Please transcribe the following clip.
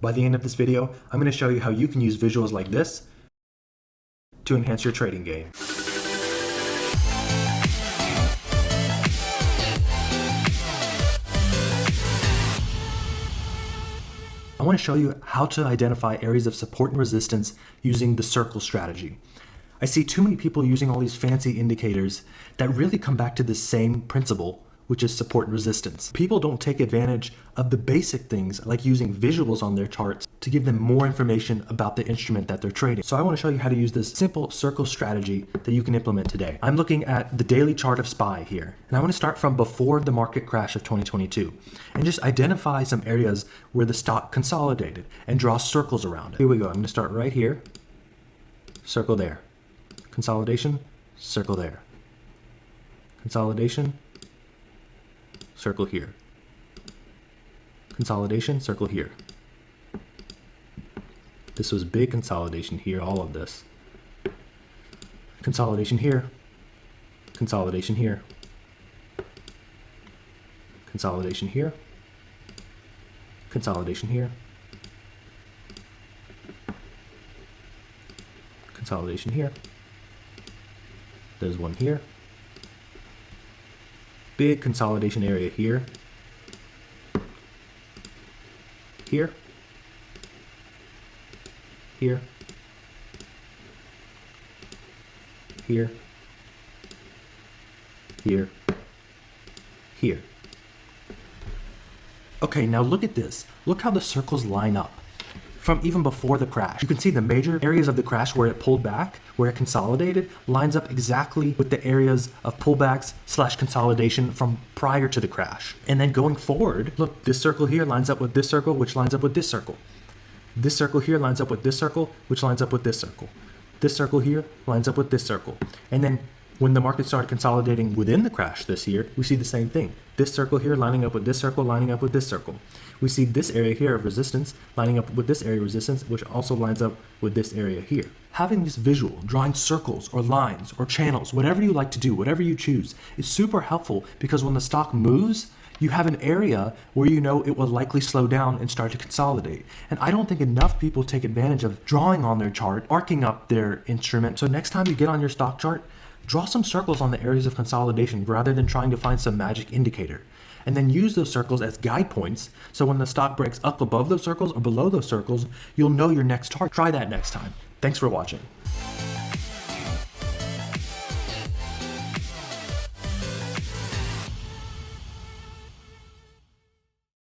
By the end of this video, I'm going to show you how you can use visuals like this to enhance your trading game. I want to show you how to identify areas of support and resistance using the circle strategy. I see too many people using all these fancy indicators that really come back to the same principle, which is support and resistance. People don't take advantage of the basic things like using visuals on their charts to give them more information about the instrument that they're trading. So I want to show you how to use this simple circle strategy that you can implement today. I'm looking at the daily chart of SPY here, and I want to start from before the market crash of 2022 and just identify some areas where the stock consolidated and draw circles around it. Here we go. I'm going to start right here, circle there, consolidation, circle there, consolidation, circle here, consolidation, circle here. This was big consolidation here, all of this. Consolidation here, consolidation here, consolidation here, consolidation here, consolidation here. There's one here. Big consolidation area here, here, here, here, here, here. Okay, now look at this. Look how the circles line up from even before the crash. You can see the major areas of the crash where it pulled back, where it consolidated, lines up exactly with the areas of pullbacks / consolidation from prior to the crash. And then going forward, look, this circle here lines up with this circle, which lines up with this circle. This circle here lines up with this circle, which lines up with this circle. This circle here lines up with this circle. And then when the market started consolidating within the crash this year, we see the same thing. This circle here lining up with this circle, lining up with this circle. We see this area here of resistance lining up with this area of resistance, which also lines up with this area here. Having this visual, drawing circles or lines or channels, whatever you like to do, whatever you choose, is super helpful because when the stock moves, you have an area where you know it will likely slow down and start to consolidate. And I don't think enough people take advantage of drawing on their chart, arcing up their instrument. So next time you get on your stock chart, draw some circles on the areas of consolidation rather than trying to find some magic indicator. And then use those circles as guide points, so when the stock breaks up above those circles or below those circles, you'll know your next target. Try that next time. Thanks for watching.